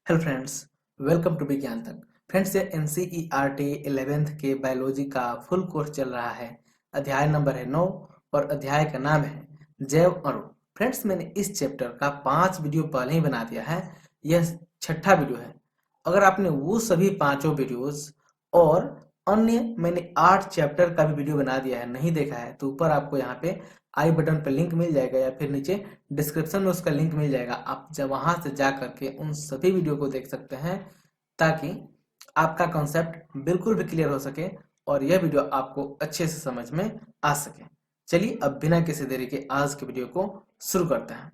Hello friends, welcome to विज्ञान तक। Friends, ये NCERT 11th के बायोलॉजी का फुल कोर्स चल रहा है। अध्याय नंबर है 9 और अध्याय का नाम है जैव अणु। फ्रेंड्स, मैंने इस चैप्टर का 5 वीडियो पहले ही बना दिया है। यह छठा वीडियो है। अगर आपने वो सभी पांचों वीडियोस और अन्य मैंने 8 चैप्टर का भी वीडियो बना दिया है नहीं देखा है, तो ऊपर आपको यहाँ पे आई बटन पे लिंक मिल जाएगा या फिर नीचे डिस्क्रिप्शन में उसका लिंक मिल जाएगा। आप जब वहां से जा करके उन सभी वीडियो को देख सकते हैं ताकि आपका कॉन्सेप्ट बिल्कुल भी क्लियर हो सके और यह वीडियो आपको अच्छे से समझ में आ सके। चलिए अब बिना किसी देरी के आज के वीडियो को शुरू करते हैं।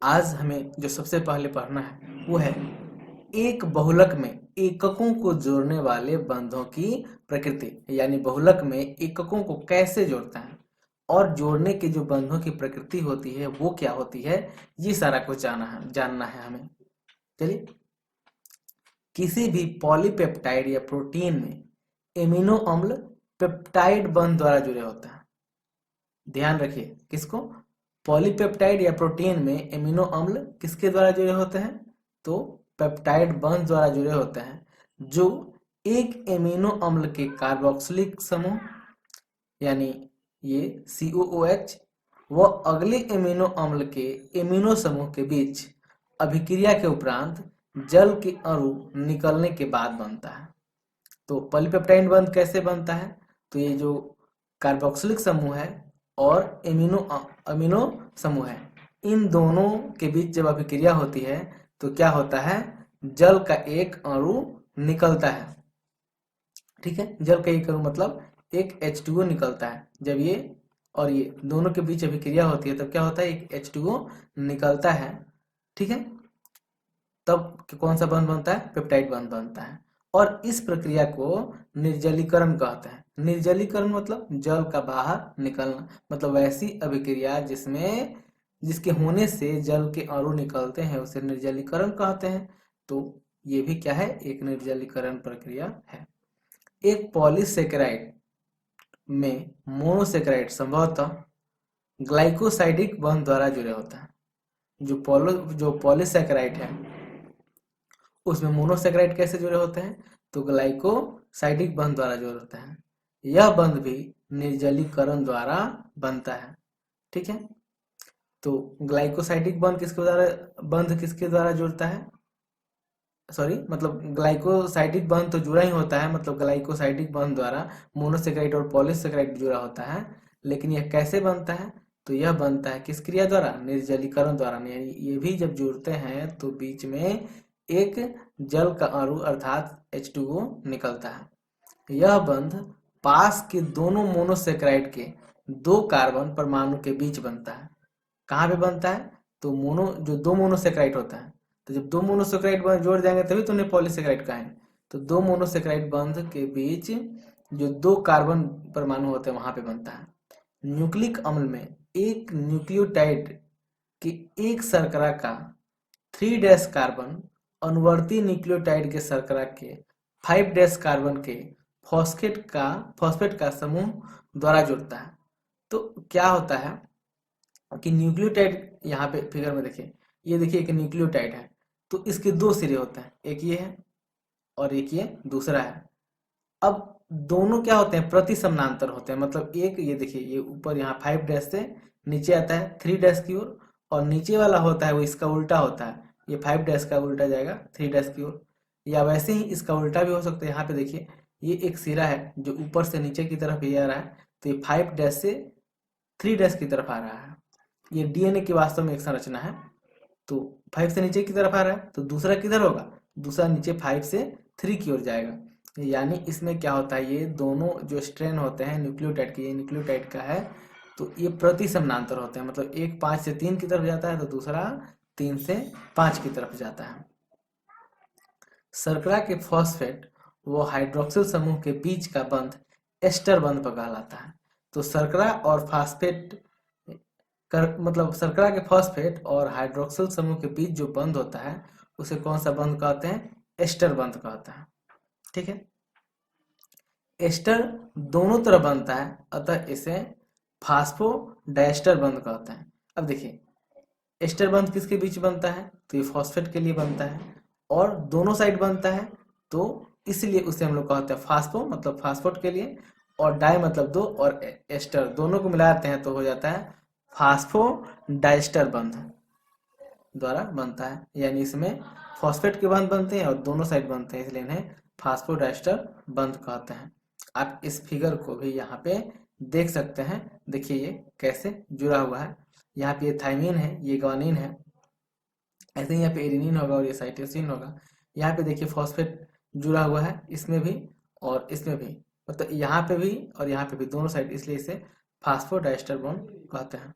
आज हमें जो सबसे पहले पढ़ना है वो है एक बहुलक में एककों को जोड़ने वाले बंधों की प्रकृति, यानी बहुलक में एककों को कैसे जोड़ते हैं और जोड़ने के जो बंधों की प्रकृति होती है वो क्या होती है, ये सारा कुछ जानना है हमें। चलिए, किसी भी पॉलीपेप्टाइड या प्रोटीन में एमिनो अम्ल पेप्टाइड बंध द्वारा जुड़े होते हैं। ध्यान रखिए, किसको? पॉलीपेप्टाइड या प्रोटीन में एमिनो अम्ल किसके द्वारा जुड़े होते हैं? तो पेप्टाइड बंध द्वारा जुड़े होते हैं, जो एक एमिनो अम्ल के कार्बोक्सिलिक समूह यानी ये COOH व अगले एमिनो अम्ल के एमिनो समूह के बीच अभिक्रिया के उपरांत जल के अणु निकलने के बाद बनता है। तो पॉलीपेप्टाइड बंध कैसे बनता है? तो ये जो कार्बोक्सिलिक समूह है और अमीनो समूह है, इन दोनों के बीच जब अभिक्रिया होती है तो क्या होता है? जल का एक अणु निकलता है। ठीक है, जल का एक अणु मतलब एक H2O निकलता है। जब ये और ये दोनों के बीच अभिक्रिया होती है तब क्या होता है? एक H2O निकलता है। ठीक है, तब कौन सा बंध बनता है? पेप्टाइड बंध बनता है। और इस प्रक्रिया को निर्जलीकरण कहते हैं। निर्जलीकरण मतलब जल का बाहर निकलना, मतलब वैसी अभिक्रिया जिसके होने से जल के अणु निकलते हैं उसे निर्जलीकरण कहते हैं। तो ये भी क्या है? एक निर्जलीकरण प्रक्रिया है। एक पॉलीसेकेराइड में मोनोसेकेराइड संभवतः ग्लाइकोसाइडिक बंध द्वारा जुड़े होता है। जो पॉलीसेकेराइड है उसमें मोनोसेकेराइड कैसे जुड़े होते हैं? तो ग्लाइकोसाइडिक बंध द्वारा जुड़े होते हैं। यह बंध भी निर्जलीकरण द्वारा बनता है। ठीक है, तो ग्लाइकोसाइडिक बंध किसके द्वारा जुड़ता है? सॉरी, मतलब ग्लाइकोसाइडिक बंध तो जुड़ा ही होता है, मतलब ग्लाइकोसाइडिक बंध द्वारा मोनोसेकेराइड और पॉलीसेकेराइड जुड़ा होता है। लेकिन यह कैसे बनता है? तो यह बनता है किस क्रिया द्वारा? निर्जलीकरण द्वारा। यानी ये भी जब जुड़ते हैं तो बीच में एक जल का अणु अर्थात H2O निकलता है। यह बंध पास के दोनों मोनोसेकेराइड के दो कार्बन परमाणु के बीच बनता है। कहाँ पे बनता है? तो दो मोनोसेकेराइड होता है, तो जब दो मोनोसेकेराइड बंध जोड़ जाएंगे तभी तो उन्हें पॉलीसेकेराइड कहेंगे। तो दो मोनोसेकेराइड बंध के बीच जो दो कार्बन परमाणु होते हैं वहां पे बनता है। न्यूक्लिक अम्ल में एक न्यूक्लियोटाइड के एक शर्करा का 3' कार्बन अनुवर्ती न्यूक्लियोटाइड के शर्करा के 5' कार्बन के फॉस्फेट का समूह द्वारा जुड़ता है। तो क्या होता है कि न्यूक्लियोटाइड, यहाँ पे फिगर में देखिए, ये देखिए एक न्यूक्लियोटाइड है, तो इसके दो सिरे होते हैं, एक ये है और एक ये दूसरा है। अब दोनों क्या होते हैं? प्रति समानांतर होते हैं, मतलब एक ये देखिए, ये ऊपर यहाँ 5' से नीचे आता है 3' की ओर, और नीचे वाला होता है वो इसका उल्टा होता है, ये 5' का उल्टा जाएगा 3' की ओर। या वैसे ही इसका उल्टा भी हो सकता है। यहाँ पे देखिए, ये एक सिरा है जो ऊपर से नीचे की तरफ ये आ रहा है, तो ये 5' से 3' की तरफ आ रहा है। ये DNA की वास्तव में एक संरचना है। तो 5 से नीचे की तरफ आ रहा है तो दूसरा किधर होगा? दूसरा नीचे 5 से 3 की ओर जाएगा। यानी इसमें क्या होता है? ये दोनों जो स्ट्रेन होते हैं न्यूक्लियोटाइड के, ये न्यूक्लियोटाइड का है, तो ये प्रति समानांतर होते हैं, मतलब एक 5 से 3 की तरफ जाता है तो दूसरा 3 से 5 की तरफ जाता है। शर्करा के फॉस्फेट व हाइड्रोक्सिल समूह के बीच का बंध एस्टर बंध कहलाता है। तो शर्करा और फास्फेट मतलब शर्करा के फॉस्फेट और हाइड्रोक्सिल समूह के बीच जो बंध होता है उसे कौन सा बंध कहते हैं? एस्टर बंध कहता है। ठीक है, एस्टर दोनों तरफ बनता है, अतः इसे फास्फोडाइस्टर बंध कहते हैं। अब देखिए, एस्टर बंध किसके बीच बनता है? तो ये फॉस्फेट के लिए बनता है, और दोनों साइड बनता है, तो इसलिए उसे हम लोग कहते हैं फास्फो, मतलब फास्फोट के लिए, और डाई मतलब दो, और एस्टर दोनों को मिलाते हैं तो हो जाता है फास्फो डाइस्टर बंध द्वारा बनता है। यानी इसमें फॉस्फेट के बंध बनते हैं और दोनों साइड बनते हैं, इसलिए इन्हें फास्फोडाइस्टर बंध कहते हैं। आप इस फिगर को भी यहाँ पे देख सकते हैं। देखिए ये कैसे जुड़ा हुआ है। यहाँ पे ये थाइमिन है, ये ग्वानिन है, ऐसे ही यहाँ पे एडेनिन होगा और ये साइटोसिन होगा। यहाँ पे देखिए फॉस्फेट जुड़ा हुआ है, इसमें भी और इसमें भी, मतलब यहाँ पे भी और यहाँ पे भी, दोनों साइड, इसलिए इसे फास्फोडाइस्टर बॉन्ड कहते हैं।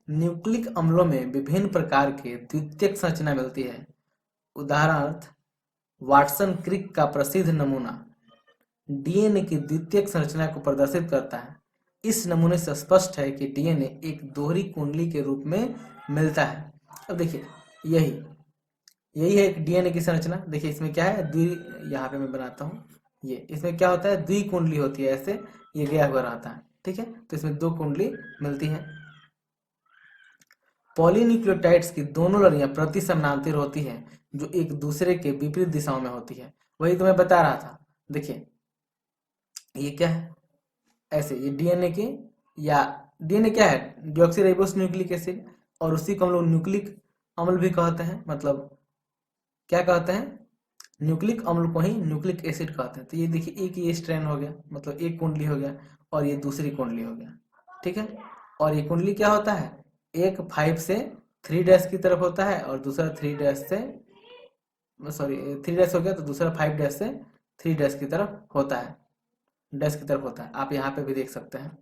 न्यूक्लिक अम्लों में विभिन्न प्रकार के द्वितीयक संरचना मिलती है। उदाहरणार्थ वाटसन क्रिक का प्रसिद्ध नमूना डीएनए की द्वितीयक संरचना को प्रदर्शित करता है। इस नमूने से स्पष्ट है कि डीएनए एक दोहरी कुंडली के रूप में मिलता है। अब देखिए यही है एक डीएनए की संरचना। देखिए इसमें क्या है, यहाँ पे मैं बनाता हूँ, ये इसमें क्या होता है, द्विकुंडली होती है, ऐसे ये गया हुआ रहता है, ठीक है। तो इसमें दो कुंडली मिलती है। पॉलीन्यूक्लियोटाइड्स की दोनों लड़ियां प्रति समानांतर होती हैं, जो एक दूसरे के विपरीत दिशाओं में होती है। वही तो मैं बता रहा था। देखिए ये क्या है, ऐसे ये डीएनए के, या डीएनए क्या है, डीऑक्सीराइबोस न्यूक्लिक एसिड, और उसी को हम लोग न्यूक्लिक अम्ल भी कहते हैं। मतलब क्या कहते हैं, न्यूक्लिक अम्ल को ही न्यूक्लिक एसिड कहते हैं। तो ये देखिए एक ये स्ट्रैंड हो गया, मतलब एक कुंडली हो गया, और ये दूसरी कुंडली हो गया, ठीक है। और ये कुंडली क्या होता है, एक 5 से 3 डैश की तरफ होता है, और दूसरा 3 डैश से, सॉरी 3 डैश हो गया, तो दूसरा 5 डैश से 3 डैश की तरफ होता है, डैश की तरफ होता है। आप यहाँ पे भी देख सकते हैं।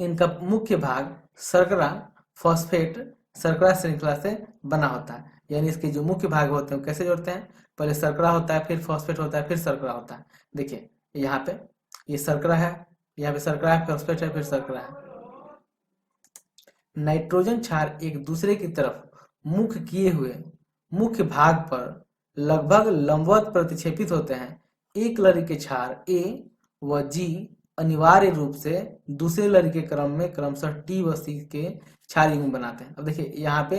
इनका मुख्य भाग शर्करा फॉस्फेट शर्करा श्रृंखला से बना होता है। यानी इसके जो मुख्य भाग होते हैं कैसे जोड़ते हैं, पहले शर्करा होता है, फिर फॉस्फेट होता है, फिर शर्करा होता है। देखिए यहाँ पे ये शर्करा है, यहाँ पे शर्करा है, फॉस्फेट है, फिर शर्करा है। नाइट्रोजन क्षार एक दूसरे की तरफ मुख किए हुए मुख्य भाग पर लगभग लंबवत प्रतिक्षेपित होते हैं। एक लड़ी के क्षार ए व जी अनिवार्य रूप से दूसरे लड़ी के क्रम में क्रमशः टी व सी के क्षार युग्म बनाते हैं। अब देखिए यहाँ पे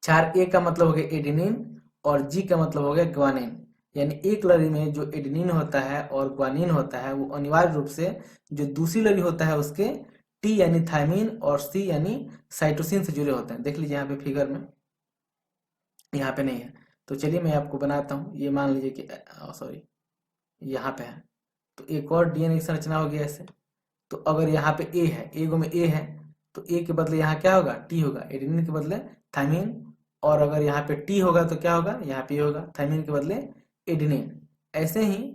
क्षार ए का मतलब हो गया एडेनिन, और जी का मतलब हो गया ग्वानिन। यानी एक लड़ी में जो एडेनिन होता है और ग्वानिन होता है, वो अनिवार्य रूप से जो दूसरी लड़ी होता है उसके टी यानी थायमिन और सी यानी साइटोसिन से जुड़े होते हैं। देख लीजिए यहाँ पे फिगर में, यहाँ पे नहीं है, तो चलिए मैं आपको बनाता हूँ। ये मान लीजिए कि सॉरी यहाँ पे है, तो एक और डीएनए संरचना हो गया ऐसे। तो अगर यहाँ पे ए है, ए गो में ए है, तो ए के बदले यहाँ क्या होगा, टी होगा, एडेनिन के बदले थायमिन। और अगर यहाँ पे टी होगा तो क्या होगा, यहाँ पे होगा थायमिन के बदले एडेनिन। ऐसे ही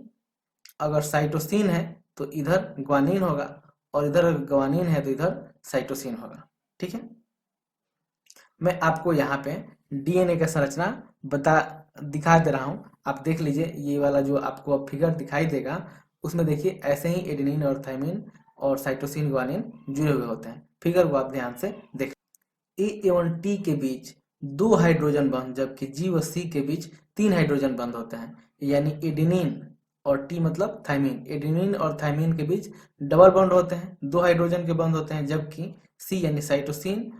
अगर साइटोसिन है तो इधर ग्वानिन होगा, और इधर ग्वानिन है तो इधर साइटोसिन होगा, ठीक है। मैं आपको यहाँ पे डीएनए का संरचना दिखा दे रहा हूँ। आप देख लीजिए, ये वाला जो आपको अब फिगर दिखाई देगा उसमें देखिए ऐसे ही एडेनिन और थायमिन और साइटोसिन ग्वानिन जुड़े हुए होते हैं। फिगर को आप ध्यान से देख, ए एवं टी के बीच 2 हाइड्रोजन बंध, जबकि जी व सी के बीच 3 हाइड्रोजन बंध होते हैं। यानी एडेनिन और टी मतलब थायमिन, एडेनिन और थायमिन के बीच डबल बॉन्ड होते हैं, 2 हाइड्रोजन के बंध होते हैं। जबकि सी यानी साइटोसिन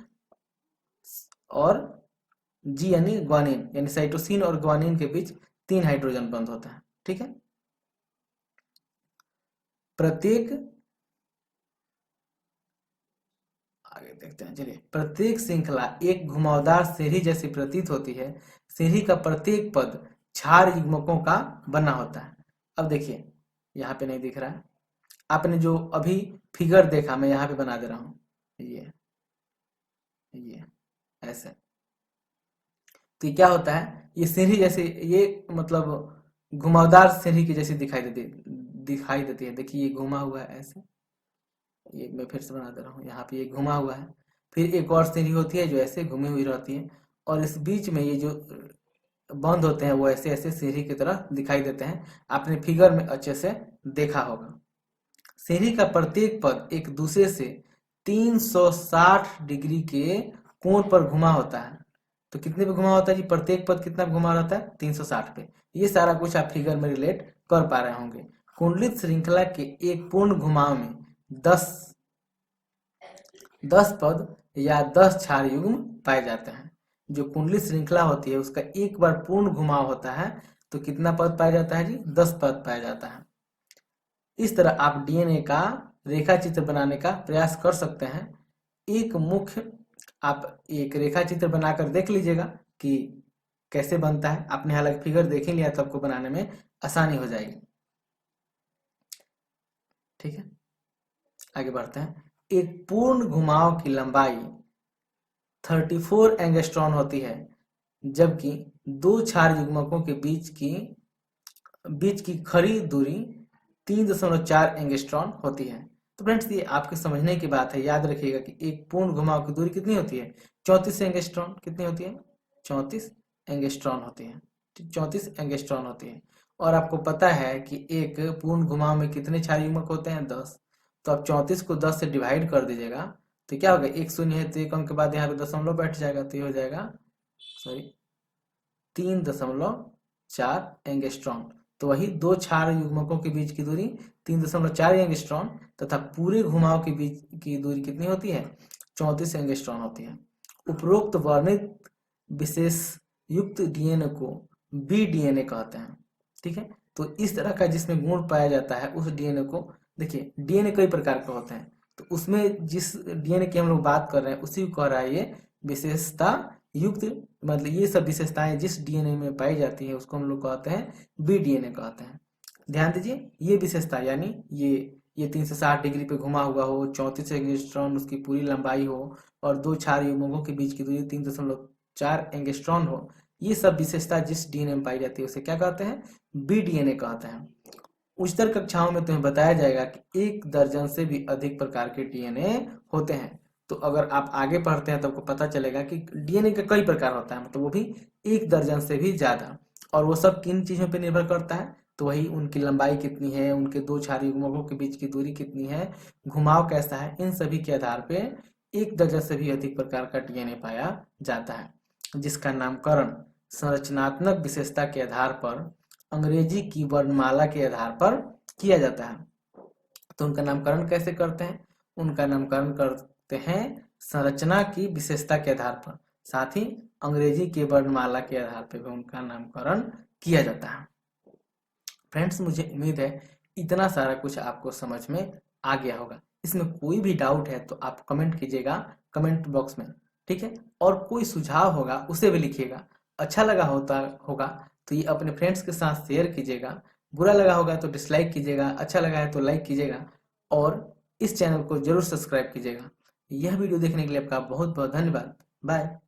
और जी यानी ग्वानिन, यानी साइटोसिन और ग्वानिन के बीच 3 हाइड्रोजन बंध होता है, ठीक है। प्रत्येक, आगे देखते हैं, चलिए। प्रत्येक श्रृंखला एक घुमावदार सीढ़ी जैसी प्रतीत होती है। सीढ़ी का प्रत्येक पद क्षार युग्मकों का बना होता है। अब देखिए यहाँ पे नहीं दिख रहा है, आपने जो अभी फिगर देखा मैं यहाँ पे बना दे रहा हूँ, ये ऐसे। तो क्या होता है, ये सीढ़ी जैसे, ये मतलब घुमावदार सीढ़ी की जैसी दिखाई देती है। देखिए ये घुमा हुआ है ऐसे, ये मैं फिर से बना दे रहा हूँ, यहाँ पे ये घुमा हुआ है। फिर एक और सीढ़ी होती है जो ऐसे घुमी हुई रहती है, और इस बीच में ये जो बंद होते हैं वो ऐसे ऐसे सीढ़ी की तरह दिखाई देते हैं। आपने फिगर में अच्छे से देखा होगा। सीढ़ी का प्रत्येक पद एक दूसरे से 360 डिग्री के कोण पर घुमा होता है। तो कितने पे घुमा होता है जी, प्रत्येक पद कितना घुमा रहता है, 360 पे। ये सारा कुछ आप फिगर में रिलेट कर पा रहे होंगे। कुंडलित श्रृंखला के एक पूर्ण घुमाव में 10 10 पद या 10 क्षार युग्म पाए जाते हैं। जो कुंडली श्रृंखला होती है उसका एक बार पूर्ण घुमाव होता है तो कितना पद पाया जाता है जी? 10 पद पाया जाता है। इस तरह आप डीएनए का रेखा चित्र बनाने का प्रयास कर सकते हैं। एक मुख्य आप एक रेखा चित्र बनाकर देख लीजिएगा कि कैसे बनता है। आपने हालांकि फिगर देख ही लिया तो आपको बनाने में आसानी हो जाएगी। ठीक है, आगे बढ़ते हैं। एक पूर्ण घुमाव की लंबाई 34 एंगस्ट्रॉन होती है, जबकि दो क्षार युग्मकों के बीच की खड़ी दूरी 3.4 एंगस्ट्रॉन होती है। तो फ्रेंड्स ये आपके समझने की बात है। याद रखिएगा कि एक पूर्ण घुमाव की दूरी कितनी होती है? 34 एंगस्ट्रॉन। कितनी होती है? 34 एंगस्ट्रॉन होती है। 34 एंगस्ट्रॉन होती है। और आपको पता है कि एक पूर्ण घुमाव में कितने क्षार युग्मक होते हैं? 10। तो आप 34 को 10 से डिवाइड कर दीजिएगा तो क्या होगा? एक शून्य है तो एक अंक के बाद यहाँ पे दशमलव बैठ जाएगा तो ये हो जाएगा 3.4 एंगस्ट्रॉन। तो वही दो क्षार युग्मकों के बीच की दूरी 3.4 एंगस्ट्रॉन तथा पूरे घुमाव के बीच की दूरी कितनी होती है? 34 एंगस्ट्रॉन होती है। उपरोक्त वर्णित विशेष युक्त डीएनए को बी डीएनए कहते हैं। ठीक है, तो इस तरह का जिसमें गुण पाया जाता है उस डीएनए को, देखिए डीएनए कई प्रकार के होते हैं, तो उसमें जिस डीएनए की हम लोग बात कर रहे हैं उसी को कह रहा है ये विशेषता युक्त, मतलब ये सब विशेषताएं जिस डीएनए में पाई जाती है उसको हम लोग कहते हैं बी डीएनए कहते हैं। ध्यान दीजिए, ये विशेषता यानी ये 360 डिग्री पे घुमा हुआ हो, 34 एंगस्ट्रॉन उसकी पूरी लंबाई हो और दो क्षार युग्मकों के बीच की दूरी 3.4 एंगस्ट्रॉन हो, ये सब विशेषता जिस डीएनए में पाई जाती है उसे क्या कहते हैं? बी डीएनए कहते हैं। उच्चतर कक्षाओं में तुम्हें बताया जाएगा कि 1 दर्जन से भी अधिक प्रकार के डीएनए होते हैं। तो अगर आप आगे पढ़ते हैं तो आपको पता चलेगा कि डीएनए के कई प्रकार होता है, मतलब वो भी 1 दर्जन से भी ज्यादा। और वो सब किन चीजों पर निर्भर करता है? तो वही उनकी लंबाई कितनी है, उनके दो क्षार युग्मकों के बीच की दूरी कितनी है, घुमाव कैसा है, इन सभी के आधार पे 1 दर्जन से भी अधिक प्रकार का डीएनए पाया जाता है, जिसका नामकरण संरचनात्मक विशेषता के आधार पर अंग्रेजी की वर्णमाला के आधार पर किया जाता है। तो उनका नामकरण कैसे करते हैं? उनका नामकरण करते हैं संरचना की विशेषता के आधार पर, साथ ही अंग्रेजी के वर्णमाला के आधार पर भी उनका नामकरण किया जाता है। फ्रेंड्स मुझे उम्मीद है इतना सारा कुछ आपको समझ में आ गया होगा। इसमें कोई भी डाउट है तो आप कमेंट कीजिएगा कमेंट बॉक्स में। ठीक है, और कोई सुझाव होगा उसे भी लिखिएगा। अच्छा लगा होगा तो ये अपने फ्रेंड्स के साथ शेयर कीजिएगा, बुरा लगा होगा तो डिसलाइक कीजिएगा, अच्छा लगा है तो लाइक कीजिएगा और इस चैनल को जरूर सब्सक्राइब कीजिएगा। यह वीडियो देखने के लिए आपका बहुत बहुत धन्यवाद। बाय।